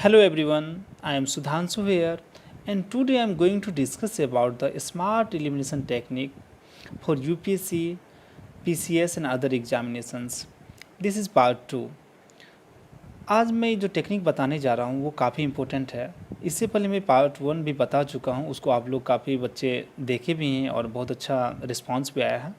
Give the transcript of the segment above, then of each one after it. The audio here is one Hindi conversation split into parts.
Hello everyone, I am Sudhanshu here and today I am going to discuss about the smart elimination technique for UPSC, PCS and other examinations. This is part 2. आज मैं जो टेक्निक बताने जा रहा हूँ वो काफ़ी इम्पोर्टेंट है। इससे पहले मैं पार्ट 1 भी बता चुका हूँ, उसको आप लोग काफ़ी बच्चे देखे भी हैं और बहुत अच्छा रिस्पांस भी आया है।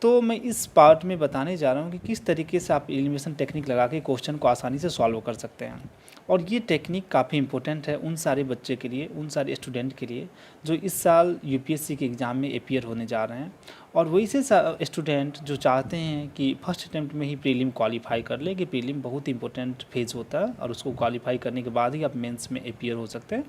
तो मैं इस पार्ट में बताने जा रहा हूँ कि किस तरीके से आप एलिमिनेशन टेक्निक लगा के क्वेश्चन को आसानी से सॉल्व कर सकते हैं। और ये टेक्निक काफ़ी इंपॉर्टेंट है उन सारे बच्चे के लिए, उन सारे स्टूडेंट के लिए जो इस साल यूपीएससी के एग्ज़ाम में अपीयर होने जा रहे हैं, और वही से स्टूडेंट जो चाहते हैं कि फर्स्ट अटैम्प्ट में ही प्रीलिम क्वालिफाई कर ले, कि प्रीलिम बहुत इंपॉर्टेंट फेज़ होता है और उसको क्वालिफाई करने के बाद ही आप मेंस में अपीयर हो सकते हैं।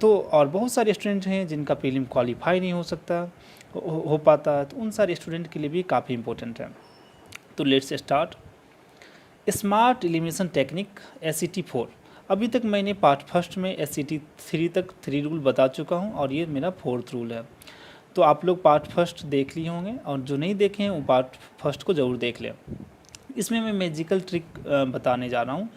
तो और बहुत सारे स्टूडेंट हैं जिनका प्रीलिम क्वालिफाई नहीं हो सकता हो पाता, तो उन सारे स्टूडेंट के लिए भी काफ़ी इंपॉर्टेंट है। तो let's start. Smart elimination technique SET 4। अभी तक मैंने पार्ट फर्स्ट में SET 3 तक 3 रूल बता चुका हूं और ये मेरा 4th रूल है। तो आप लोग पार्ट फर्स्ट देख लिए होंगे और जो नहीं देखे हैं वो पार्ट फर्स्ट को ज़रूर देख लें। इसमें मैं मैजिकल ट्रिक बताने जा रहा हूँ,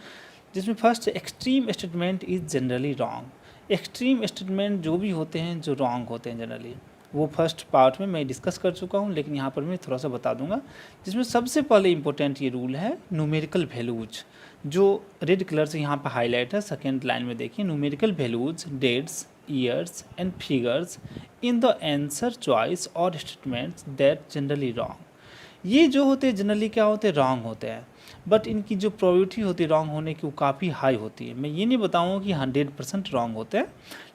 जिसमें first extreme statement is generally wrong. Extreme statement जो भी होते हैं जो रॉन्ग होते हैं जनरली, वो फर्स्ट पार्ट में मैं डिस्कस कर चुका हूँ, लेकिन यहाँ पर मैं थोड़ा सा बता दूंगा। जिसमें सबसे पहले इम्पोर्टेंट ये रूल है न्यूमेरिकल वैल्यूज, जो रेड कलर से यहाँ पर हाईलाइट है। सेकेंड लाइन में देखिए, numerical values, dates, years and figures in the answer choice और स्टेटमेंट्स दैट जनरली रॉन्ग। ये जो होते हैं जनरली क्या होते हैं, रॉन्ग होते हैं, बट इनकी जो प्रोबेबिलिटी होती है रॉन्ग होने की वो काफ़ी हाई होती है। मैं ये नहीं बताऊँगा कि 100% रॉन्ग होते हैं,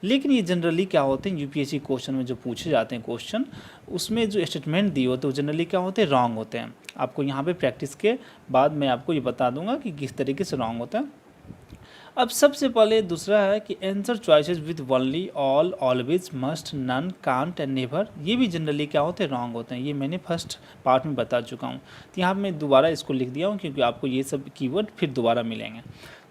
लेकिन ये जनरली क्या होते हैं, यूपीएससी क्वेश्चन में जो पूछे जाते हैं क्वेश्चन, उसमें जो स्टेटमेंट दिए होते हैं वो जनरली क्या होते हैं, रॉन्ग होते हैं। आपको यहाँ पे प्रैक्टिस के बाद मैं आपको ये बता दूंगा कि किस तरीके से रॉन्ग होता है। अब सबसे पहले दूसरा है कि answer choices with only, all, always, must, none, can't and never, ये भी जनरली क्या होते हैं, रॉन्ग होते हैं। ये मैंने फर्स्ट पार्ट में बता चुका हूँ, तो यहाँ मैं दोबारा इसको लिख दिया हूँ क्योंकि आपको ये सब कीवर्ड फिर दोबारा मिलेंगे।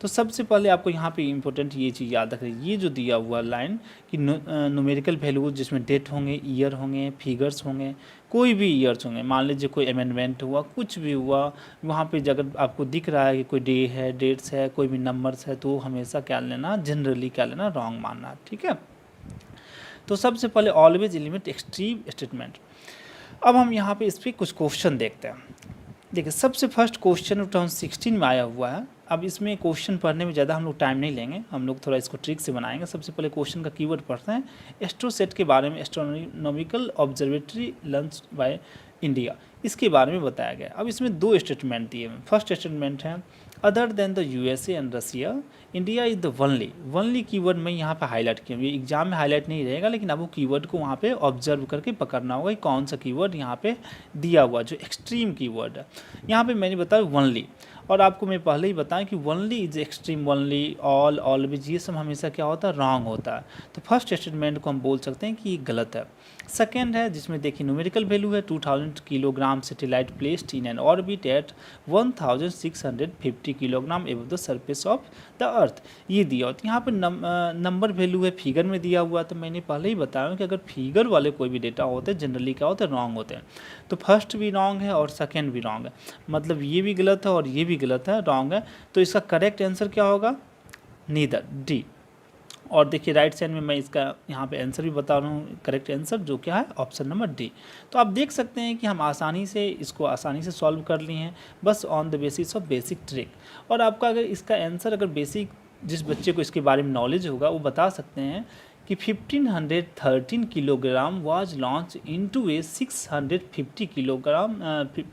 तो सबसे पहले आपको यहाँ पे इम्पोर्टेंट ये चीज़ याद रखें, ये जो दिया हुआ लाइन कि न्यूमेरिकल वैल्यूज जिसमें डेट होंगे, ईयर होंगे, फिगर्स होंगे, कोई भी ईयर्स होंगे, मान लीजिए कोई अमेंडमेंट हुआ, कुछ भी हुआ, वहाँ पे अगर आपको दिख रहा है कि कोई डे है, डेट्स है, कोई भी नंबर्स है, तो हमेशा क्या लेना, जनरली क्या लेना, रॉन्ग मानना। ठीक है। तो सबसे पहले ऑलवेज एलिमिनेट एक्सट्रीम स्टेटमेंट। अब हम यहाँ पे इस पर कुछ क्वेश्चन देखते हैं। देखिए, सबसे फर्स्ट क्वेश्चन 2016 में आया हुआ है। अब इसमें क्वेश्चन पढ़ने में ज़्यादा हम लोग टाइम नहीं लेंगे, हम लोग थोड़ा इसको ट्रिक से बनाएंगे। सबसे पहले क्वेश्चन का कीवर्ड पढ़ते हैं। एस्ट्रोसेट के बारे में, astronomical observatory launch by India, इसके बारे में बताया गया। अब इसमें 2 स्टेटमेंट दिए हैं। फर्स्ट स्टेटमेंट है, other than the USA and Russia, India is the only keyword मैं यहाँ पे हाईलाइट किया। ये एग्जाम में हाईलाइट नहीं रहेगा, लेकिन आपको कीवर्ड को वहाँ पे ऑब्जर्व करके पकड़ना होगा कि कौन सा कीवर्ड यहाँ पे दिया हुआ जो एक्सट्रीम कीवर्ड है। यहाँ पे मैंने बताया वनली, और आपको मैं पहले ही बताया कि only is extreme, only, all, always, ये सब हमेशा क्या होता है, रॉन्ग होता है। तो फर्स्ट स्टेटमेंट को हम बोल सकते हैं कि ये गलत है। सेकेंड है, जिसमें देखिए न्यूमेरिकल वैल्यू है 2000 kilogram satellite placed in an orbit at 1650 kilogram above the surface of the earth, ये दिया होता है। यहाँ पर नंबर वैल्यू है फिगर में दिया हुआ, तो मैंने पहले ही बताया कि अगर फिगर वाले कोई भी डेटा होते हैं जनरली क्या होते हैं, रॉन्ग होते हैं। तो फर्स्ट भी रॉन्ग है और सेकेंड भी रॉन्ग है, मतलब ये भी गलत है और ये भी गलत है, रॉन्ग है। तो इसका करेक्ट आंसर क्या होगा, नीदर, डी। और देखिए राइट साइड में मैं इसका यहाँ पे आंसर भी बता रहा हूँ, करेक्ट आंसर जो क्या है, ऑप्शन नंबर डी। तो आप देख सकते हैं कि हम आसानी से इसको आसानी से सॉल्व कर लिए हैं, बस on the basis of basic trick. और आपका अगर इसका आंसर, अगर बेसिक जिस बच्चे को इसके बारे में नॉलेज होगा वो बता सकते हैं कि 1513 kilogram was launch into A 650 kilogram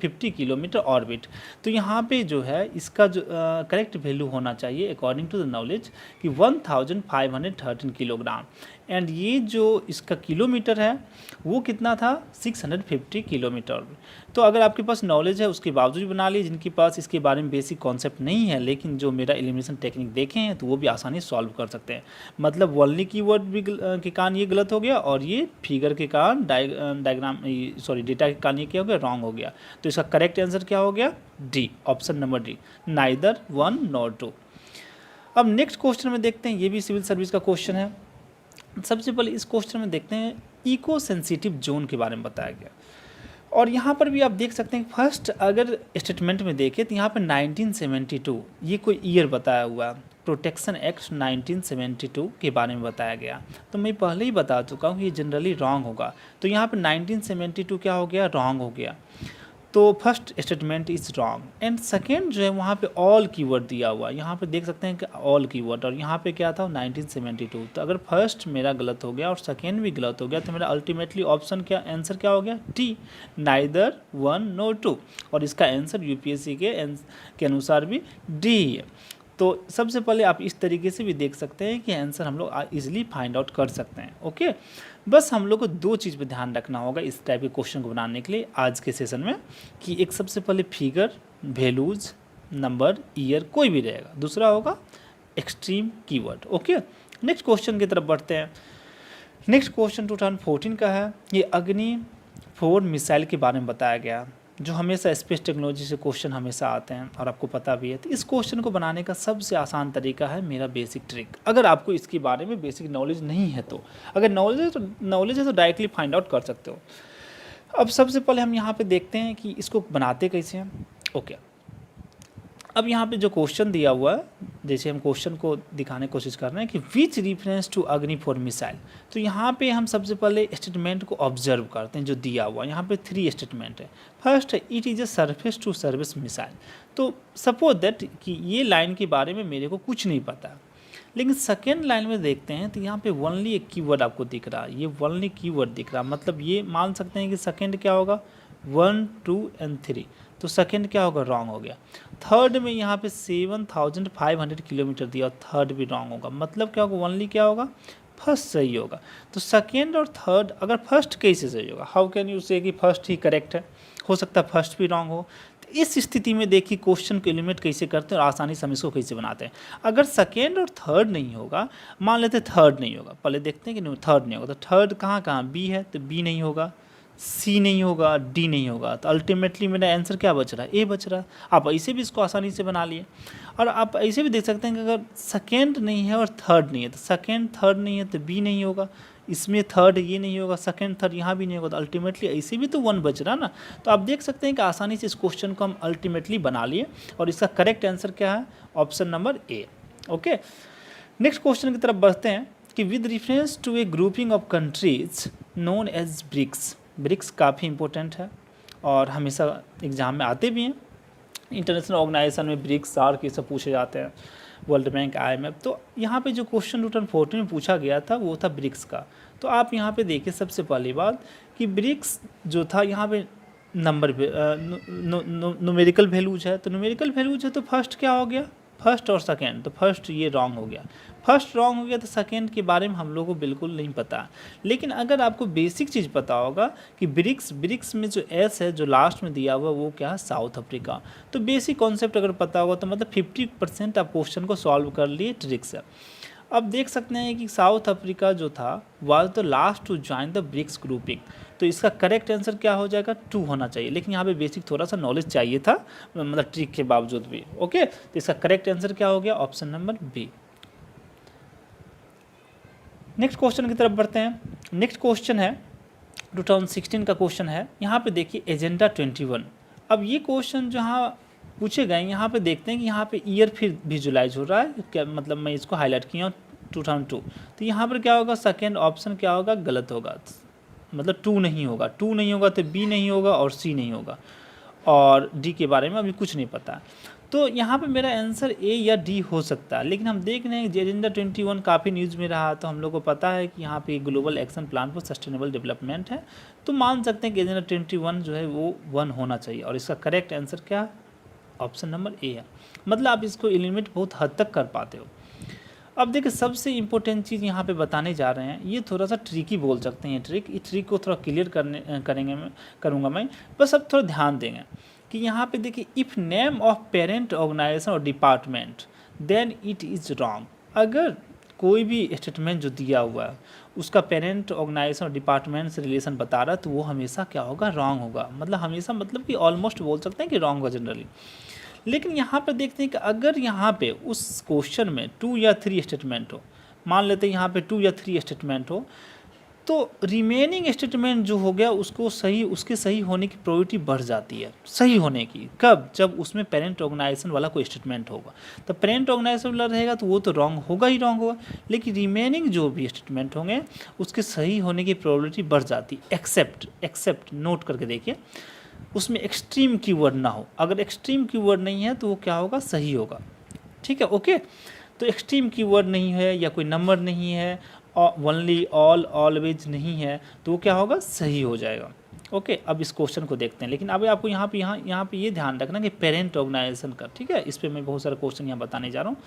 50 kilometre orbit. तो यहाँ पे जो है इसका जो करेक्ट वैल्यू होना चाहिए अकॉर्डिंग टू द नॉलेज कि 1513 किलोग्राम, एंड ये जो इसका किलोमीटर है वो कितना था, 650 किलोमीटर। तो अगर आपके पास नॉलेज है उसके बावजूद बना लीजिए, जिनके पास इसके बारे में बेसिक कॉन्सेप्ट नहीं है लेकिन जो मेरा एलिमिनेशन टेक्निक देखे हैं तो वो भी आसानी से सॉल्व कर सकते हैं। मतलब वनली कीवर्ड भी के कारण ये गलत हो गया, और ये फिगर के कारण डेटा के कारण ये क्या हो गया, रॉन्ग हो गया। तो इसका करेक्ट आंसर क्या हो गया, D, option number D, neither 1 nor 2। अब नेक्स्ट क्वेश्चन में देखते हैं, ये भी सिविल सर्विस का क्वेश्चन है। सबसे पहले इस क्वेश्चन में देखते हैं इको सेंसिटिव जोन के बारे में बताया गया, और यहाँ पर भी आप देख सकते हैं फर्स्ट अगर स्टेटमेंट में देखें तो यहाँ पर 1972 ये कोई ईयर बताया हुआ है, प्रोटेक्शन एक्ट 1972 के बारे में बताया गया। तो मैं पहले ही बता चुका हूँ ये जनरली रॉन्ग होगा। तो यहाँ पे 1972 क्या हो गया, रॉन्ग हो गया। तो first statement is wrong. And second जो है वहाँ पे ऑल कीवर्ड दिया हुआ है, यहाँ पे देख सकते हैं कि ऑल कीवर्ड, और यहाँ पे क्या था 1972। तो अगर फर्स्ट मेरा गलत हो गया और सेकेंड भी गलत हो गया तो मेरा अल्टीमेटली ऑप्शन क्या, आंसर क्या हो गया, D, neither one nor two. और इसका आंसर यूपीएससी के अनुसार भी डी है। तो सबसे पहले आप इस तरीके से भी देख सकते हैं कि आंसर हम लोग इजीली फाइंड आउट कर सकते हैं। ओके, बस हम लोग को दो चीज़ पे ध्यान रखना होगा इस टाइप के क्वेश्चन को बनाने के लिए आज के सेशन में, कि एक सबसे पहले फिगर, वैल्यूज, नंबर, ईयर कोई भी रहेगा, दूसरा होगा extreme keyword. Okay, next question की तरफ बढ़ते हैं। नेक्स्ट क्वेश्चन 2014 का है। ये अग्नि 4 मिसाइल के बारे में बताया गया, जो हमेशा स्पेस टेक्नोलॉजी से क्वेश्चन हमेशा आते हैं और आपको पता भी है। तो इस क्वेश्चन को बनाने का सबसे आसान तरीका है मेरा बेसिक ट्रिक। अगर आपको इसके बारे में बेसिक नॉलेज नहीं है तो, अगर नॉलेज है तो डायरेक्टली फाइंड आउट कर सकते हो। अब सबसे पहले हम यहाँ पे देखते हैं कि इसको बनाते कैसे हैं। ओके, अब यहाँ पे जो क्वेश्चन दिया हुआ है, जैसे हम क्वेश्चन को दिखाने की कोशिश कर रहे हैं कि विच रिफरेंस टू अग्नि 4 मिसाइल। तो यहाँ पे हम सबसे पहले स्टेटमेंट को ऑब्जर्व करते हैं जो दिया हुआ है। यहाँ पे 3 स्टेटमेंट है। फर्स्ट है it is a surface to service missile. तो सपोज दैट कि ये लाइन के बारे में मेरे को कुछ नहीं पता, लेकिन सेकेंड लाइन में देखते हैं तो यहाँ पे वनली एक कीवर्ड आपको दिख रहा है, ये वनली कीवर्ड दिख रहा है, मतलब ये मान सकते हैं कि सेकेंड क्या होगा, 1, 2 एंड 3। तो सेकेंड क्या होगा, रॉन्ग हो गया। थर्ड में यहाँ पे 7500 किलोमीटर दिया, थर्ड भी रॉन्ग होगा, मतलब क्या होगा, ओनली क्या होगा, फर्स्ट सही होगा। तो सेकेंड और थर्ड, अगर फर्स्ट कैसे सही होगा, हाउ कैन यू से कि फर्स्ट ही करेक्ट है, हो सकता है फर्स्ट भी रॉन्ग हो। तो इस स्थिति में देखिए क्वेश्चन को एलिमिनेट कैसे करते हैं और आसानी से हम इसको कैसे बनाते हैं। अगर सेकेंड और थर्ड नहीं होगा, मान लेते थर्ड नहीं होगा, पहले देखते हैं कि नहीं थर्ड नहीं होगा, तो थर्ड कहाँ बी है, तो बी नहीं होगा, सी नहीं होगा, डी नहीं होगा। तो अल्टीमेटली मेरा आंसर क्या बच रहा है, ए बच रहा है। आप ऐसे भी इसको आसानी से बना लिए, और आप ऐसे भी देख सकते हैं कि अगर सेकेंड नहीं है और थर्ड नहीं है, तो सेकेंड थर्ड नहीं है तो बी नहीं होगा, इसमें थर्ड ये नहीं होगा, सेकेंड थर्ड यहाँ भी नहीं होगा, तो अल्टीमेटली ऐसे भी तो 1 बच रहा ना। तो आप देख सकते हैं कि आसानी से इस क्वेश्चन को हम अल्टीमेटली बना लिए, और इसका करेक्ट आंसर क्या है, option number A. Okay, next question की तरफ बढ़ते हैं कि with reference to a grouping of countries known as BRICS. BRICS काफ़ी इंपॉर्टेंट है और हमेशा एग्जाम में आते भी हैं। इंटरनेशनल ऑर्गेनाइजेशन में ब्रिक्स, सार्क ये सब पूछे जाते हैं, वर्ल्ड बैंक, IMF। तो यहाँ पे जो क्वेश्चन 2014 में पूछा गया था वो था ब्रिक्स का। तो आप यहाँ पे देखिए सबसे पहली बात कि ब्रिक्स जो था यहाँ पे नंबर न्यूमेरिकल वैल्यूज है। तो न्यूमेरिकल वैल्यूज है तो फर्स्ट क्या हो गया, फर्स्ट और सेकेंड, तो फर्स्ट ये रॉन्ग हो गया, फर्स्ट रॉन्ग हो गया, तो सेकेंड के बारे में हम लोगों को बिल्कुल नहीं पता। लेकिन अगर आपको बेसिक चीज़ पता होगा कि ब्रिक्स में जो एस है जो लास्ट में दिया हुआ वो क्या है, साउथ अफ्रीका। तो बेसिक कॉन्सेप्ट अगर पता होगा तो मतलब 50% आप क्वेश्चन को सॉल्व कर लिए, ट्रिक्स है। अब देख सकते हैं कि साउथ अफ्रीका जो था was the last to join the BRICS grouping. तो इसका करेक्ट आंसर क्या हो जाएगा, 2 होना चाहिए, लेकिन यहाँ पे बेसिक थोड़ा सा नॉलेज चाहिए था, मतलब ट्रिक के बावजूद भी। ओके, तो इसका करेक्ट आंसर क्या हो गया, option number B. Next question की तरफ बढ़ते हैं। नेक्स्ट क्वेश्चन है 2016 का क्वेश्चन है। यहाँ पे देखिए एजेंडा 21। अब ये क्वेश्चन जहाँ पूछे गए, यहाँ पे देखते हैं कि यहाँ पे ईयर फिर विजुलाइज हो रहा है क्या, मतलब मैं इसको हाईलाइट किया हूँ 2002। तो यहाँ पर क्या होगा, सेकेंड ऑप्शन क्या होगा, गलत होगा, मतलब 2 नहीं होगा, 2 नहीं होगा तो बी नहीं होगा और सी नहीं होगा, और डी के बारे में अभी कुछ नहीं पता। तो यहाँ पे मेरा आंसर ए या डी हो सकता है, लेकिन हम देख रहे हैं कि एजेंडा 21 काफ़ी न्यूज़ में रहा, तो हम लोग को पता है कि यहाँ पे global action plan for sustainable development है। तो मान सकते हैं कि एजेंडा 21 जो है वो 1 होना चाहिए, और इसका करेक्ट आंसर क्या, ऑप्शन नंबर ए है। मतलब आप इसको एलिमिनेट बहुत हद तक कर पाते हो। अब देखिए सबसे इंपॉर्टेंट चीज़ यहाँ पे बताने जा रहे हैं, ये थोड़ा सा ट्रिकी बोल सकते हैं, ये ट्रिक को थोड़ा क्लियर करूँगा मैं, बस अब थोड़ा ध्यान देंगे कि यहाँ पे देखिए if name of parent organisation और department then it is wrong. अगर कोई भी स्टेटमेंट जो दिया हुआ है उसका पेरेंट ऑर्गेनाइजेशन और डिपार्टमेंट से रिलेशन बता रहा है तो वो हमेशा क्या होगा, रॉन्ग होगा। मतलब हमेशा, मतलब कि ऑलमोस्ट बोल सकते हैं कि रॉन्ग होगा जनरली। लेकिन यहाँ पे देखते हैं कि अगर यहाँ पे उस क्वेश्चन में 2 या 3 स्टेटमेंट हो, मान लेते हैं यहाँ पे 2 या 3 स्टेटमेंट हो, तो रिमेनिंग स्टेटमेंट जो हो गया उसको सही, उसके सही होने की प्रोबेबिलिटी बढ़ जाती है सही होने की। कब? जब उसमें पेरेंट ऑर्गेनाइजेशन वाला कोई स्टेटमेंट होगा। तो पेरेंट ऑर्गेनाइजेशन वाला रहेगा तो वो तो रॉन्ग होगा ही रॉन्ग होगा, लेकिन रिमेनिंग जो भी स्टेटमेंट होंगे उसके सही होने की प्रोबेबिलिटी बढ़ जाती है। एक्सेप्ट नोट करके देखिए, उसमें एक्सट्रीम कीवर्ड ना हो। अगर एक्सट्रीम कीवर्ड नहीं है तो वो क्या होगा? सही होगा। ठीक है, ओके। तो एक्सट्रीम कीवर्ड नहीं है या कोई नंबर नहीं है, ओनली, ऑल, ऑलवेज नहीं है, तो वो क्या होगा? सही हो जाएगा। ओके, अब इस क्वेश्चन को देखते हैं। लेकिन अभी आपको यहाँ पे ये ध्यान रखना कि पेरेंट ऑर्गेनाइजेशन का, ठीक है, इस पर मैं बहुत सारे क्वेश्चन यहाँ बताने जा रहा हूँ।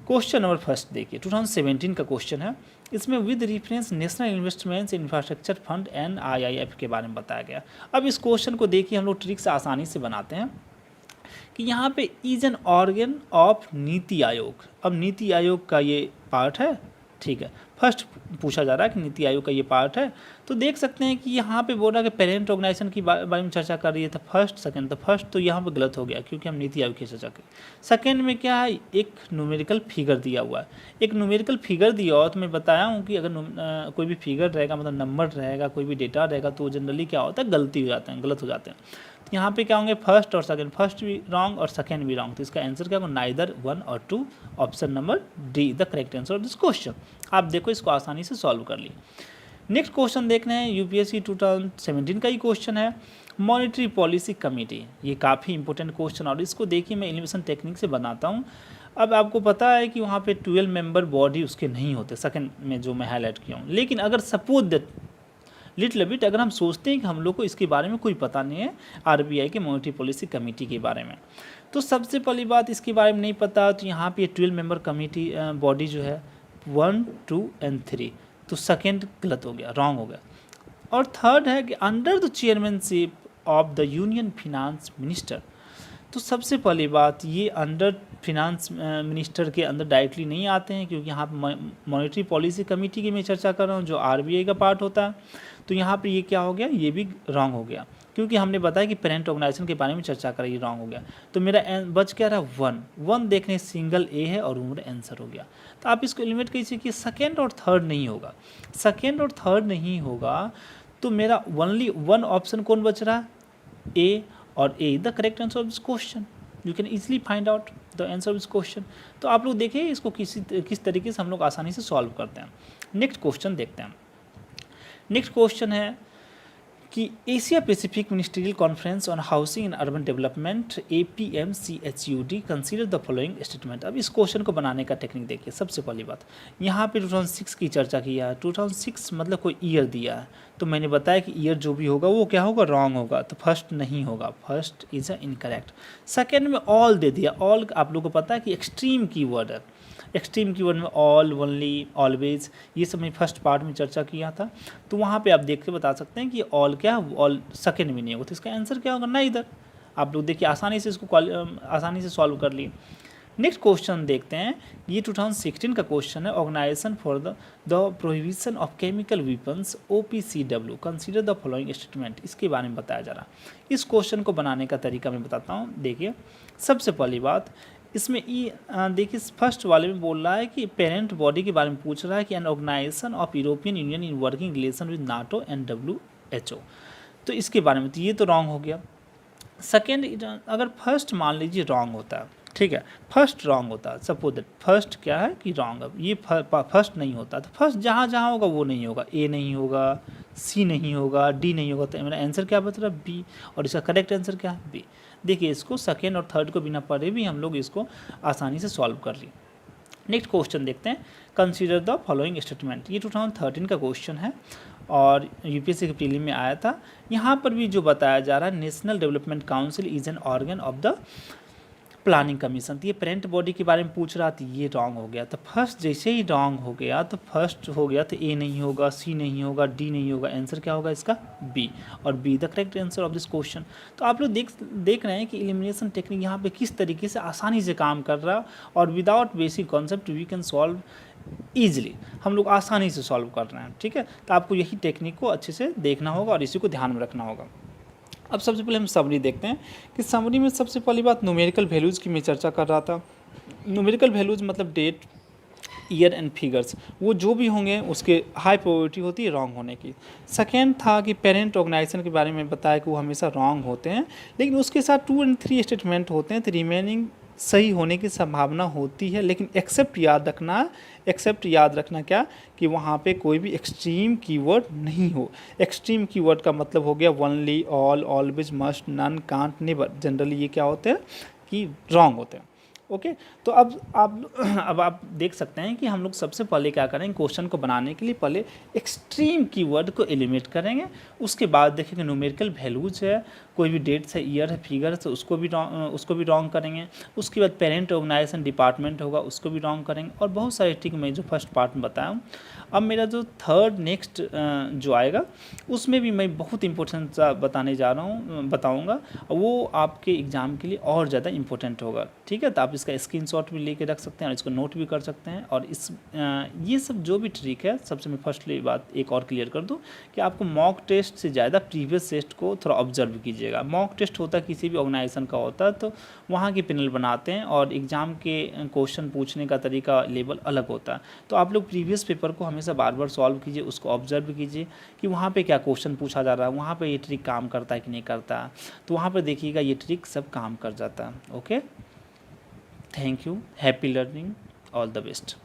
क्वेश्चन नंबर फर्स्ट देखिए, 2017 का क्वेश्चन है। इसमें with reference national investments infrastructure fund NIIF के बारे में बताया गया। अब इस क्वेश्चन को देखिए, हम लोग ट्रिक से आसानी से बनाते हैं कि यहाँ पे is an organ of NITI Aayog. अब नीति आयोग का ये पार्ट है, ठीक है। फर्स्ट पूछा जा रहा है कि नीति आयोग का ये पार्ट है, तो देख सकते हैं कि यहाँ पे बोल रहा है कि पेरेंट ऑर्गेनाइजेशन की बारे में चर्चा कर रही है। तो फर्स्ट सेकंड, तो फर्स्ट तो यहाँ पे गलत हो गया क्योंकि हम नीति आयोग की चर्चा की। सेकंड में क्या है? एक न्यूमेरिकल फिगर दिया हुआ है। एक न्यूमेरिकल फिगर दिया हुआ, तो मैं बताया हूँ कि अगर कोई भी फिगर रहेगा, मतलब नंबर रहेगा, कोई भी डेटा रहेगा, तो जनरली क्या होता है? गलत हो जाते हैं। यहाँ पे क्या होंगे? फर्स्ट और सेकंड, फर्स्ट भी रॉन्ग और सेकंड भी रॉन्ग। तो इसका आंसर क्या होगा? नाइदर 1 और 2, option number D the correct answer of this question. आप देखो, इसको आसानी से सॉल्व कर लिए। नेक्स्ट क्वेश्चन देखना है, यूपीएससी 2017 का ही क्वेश्चन है, मॉनेटरी पॉलिसी कमेटी। ये काफ़ी इंपॉर्टेंट क्वेश्चन, और इसको देखिए मैं एलिमिनेशन टेक्निक से बनाता हूँ। अब आपको पता है कि वहाँ पे 12 मेंबर बॉडी उसके नहीं होते, सेकंड में जो मैं हाईलाइट किया हूँ। लेकिन अगर सपोज दैट लिटिल बिट, अगर हम सोचते हैं कि हम लोग को इसके बारे में कोई पता नहीं है, RBI के मॉनेटरी पॉलिसी कमेटी के बारे में, तो सबसे पहली बात इसके बारे में नहीं पता, तो यहाँ पे 12 मेंबर कमेटी बॉडी जो है 1, 2 एंड 3, तो सेकेंड गलत हो गया, रॉन्ग हो गया। और थर्ड है कि under the chairmanship of the union finance minister, तो सबसे पहली बात ये अंडर फिनांस मिनिस्टर के अंदर डायरेक्टली नहीं आते हैं, क्योंकि यहाँ पर मॉनेटरी पॉलिसी कमेटी की मैं चर्चा कर रहा हूँ जो RBI का पार्ट होता है। तो यहाँ पर ये क्या हो गया? ये भी रॉन्ग हो गया, क्योंकि हमने बताया कि पेरेंट ऑर्गेनाइजेशन के बारे में चर्चा करें, ये रॉन्ग हो गया। तो मेरा बच क्या रहा? 1 देखने सिंगल ए है और वो मेरा आंसर हो गया। तो आप इसको एलिमिनेट कीजिए कि सेकेंड और थर्ड नहीं होगा। सेकेंड और थर्ड नहीं होगा तो मेरा ओनली 1 ऑप्शन कौन बच रहा? ए, और A is the correct answer of this question. You can easily find out the answer of this question. तो आप लोग देखिए इसको किस तरीके से हम लोग आसानी से सॉल्व करते हैं। नेक्स्ट क्वेश्चन देखते हैं। नेक्स्ट क्वेश्चन है कि Asia Pacific ministerial conference on housing and urban development APMCHUD consider the following statement. अब इस क्वेश्चन को बनाने का टेक्निक देखिए। सबसे पहली बात, यहाँ पे 2006 की चर्चा किया है। 2006 मतलब कोई ईयर दिया है, तो मैंने बताया कि ईयर जो भी होगा वो क्या होगा? रॉन्ग होगा। तो फर्स्ट नहीं होगा, first is a incorrect. Second में ऑल दे दिया। ऑल आप लोग को पता है कि एक्सट्रीम कीवर्ड है। एक्सट्रीम कीवर्ड में ऑल, ओनली, ऑलवेज, ये सब मैं फर्स्ट पार्ट में चर्चा किया था। तो वहाँ पे आप देख के बता सकते हैं कि ऑल क्या है? ऑल सेकेंड में नहीं होगा। तो इसका आंसर क्या होगा? ना इधर। आप लोग देखिए आसानी से इसको आसानी से सॉल्व कर लिए। नेक्स्ट क्वेश्चन देखते हैं। ये 2016 का क्वेश्चन है, organisation for the prohibition of chemical weapons OPCW consider the following statement. इसके बारे में बताया जा रहा है। इस क्वेश्चन को बनाने का तरीका मैं बताता हूँ। देखिए सबसे पहली बात, इसमें देखिए फर्स्ट वाले में बोल रहा है कि पेरेंट बॉडी के बारे में पूछ रहा है कि an organisation of European Union in working relation with NATO and WHO। तो इसके बारे में तो ये तो रॉन्ग हो गया। सेकेंड, अगर फर्स्ट मान लीजिए रॉन्ग होता है, ठीक है, फर्स्ट रॉन्ग होता है, सपोज दैट फर्स्ट क्या है कि रॉन्ग है, ये फर्स्ट नहीं होता। तो फर्स्ट जहाँ जहाँ होगा वो नहीं होगा, A नहीं होगा, C नहीं होगा, D नहीं होगा। तो मेरा आंसर क्या बच रहा है? B। और इसका करेक्ट आंसर क्या है? B। देखिए इसको सेकेंड और थर्ड को बिना पढ़े भी हम लोग इसको आसानी से सॉल्व कर लिए। नेक्स्ट क्वेश्चन देखते हैं, कंसीडर द फॉलोइंग स्टेटमेंट। ये 2013 का क्वेश्चन है और यूपीएससी के प्रीलिम में आया था। यहाँ पर भी जो बताया जा रहा है, national development council is an organ of the planning commission. तो ये पेरेंट बॉडी के बारे में पूछ रहा था, ये रॉन्ग हो गया। तो फर्स्ट जैसे ही रॉन्ग हो गया तो फर्स्ट हो गया, तो A नहीं होगा, C नहीं होगा, D नहीं होगा। आंसर क्या होगा इसका? B। और B the correct answer of this question. तो आप लोग देख रहे हैं कि एलिमिनेशन टेक्निक यहाँ पे किस तरीके से आसानी से काम कर रहा है, और without basic concept we can solve easily. हम लोग आसानी से सॉल्व कर रहे हैं, ठीक है। तो आपको यही टेक्निक को अच्छे से देखना होगा और इसी को ध्यान में रखना होगा। अब सबसे पहले हम समरी देखते हैं कि समरी में सबसे पहली बात न्यूमेरिकल वैल्यूज़ की मैं चर्चा कर रहा था। न्यूमेरिकल वैल्यूज़ मतलब डेट, ईयर एंड फिगर्स, वो जो भी होंगे उसके हाई प्रोबेबिलिटी होती है रॉन्ग होने की। सेकेंड था कि पेरेंट ऑर्गेनाइजेशन के बारे में बताया कि वो हमेशा रॉन्ग होते हैं, लेकिन उसके साथ 2 एंड 3 स्टेटमेंट होते हैं, तो रिमेनिंग सही होने की संभावना होती है। लेकिन एक्सेप्ट याद रखना क्या, कि वहाँ पे कोई भी एक्सट्रीम कीवर्ड नहीं हो। एक्सट्रीम कीवर्ड का मतलब हो गया only, all, always, must, none, can't, never. Generally ये क्या होते हैं कि रॉन्ग होते हैं। ओके, तो अब आप देख सकते हैं कि हम लोग सबसे पहले क्या करेंगे, क्वेश्चन को बनाने के लिए पहले एक्सट्रीम कीवर्ड को एलिमिनेट करेंगे। उसके बाद देखेंगे न्यूमेरिकल वैल्यूज है, कोई भी डेट्स है, ईयर है, फिगर है, तो उसको भी रॉन्ग करेंगे। उसके बाद पेरेंट ऑर्गेनाइजेशन डिपार्टमेंट होगा, उसको भी रॉन्ग करेंगे, और बहुत सारे ट्रिक मैं जो फर्स्ट पार्ट में बताया हूँ। अब मेरा जो थर्ड नेक्स्ट जो आएगा उसमें भी मैं बहुत इंपॉर्टेंट सा बताऊँगा, वो आपके एग्ज़ाम के लिए और ज़्यादा इंपॉर्टेंट होगा। ठीक है, तो आप इसका स्क्रीनशॉट भी लेके रख सकते हैं और इसको नोट भी कर सकते हैं। और ये सब जो भी ट्रिक है, सबसे मैं फर्स्टली बात एक और क्लियर कर दूं कि आपको मॉक टेस्ट से ज़्यादा प्रीवियस टेस्ट को थोड़ा ऑब्जर्व कीजिएगा। मॉक टेस्ट होता है किसी भी ऑर्गेनाइजेशन का होता है, तो वहाँ के पैनल बनाते हैं और एग्ज़ाम के क्वेश्चन पूछने का तरीका लेवल अलग होता है। तो आप लोग प्रीवियस पेपर को हमेशा बार बार सॉल्व कीजिए, उसको ऑब्जर्व कीजिए कि वहाँ पे क्या क्वेश्चन पूछा जा रहा है, वहाँ पे ये ट्रिक काम करता है कि नहीं करता। तो वहाँ पर देखिएगा ये ट्रिक सब काम कर जाता है। Okay, thank you, happy learning, all the best.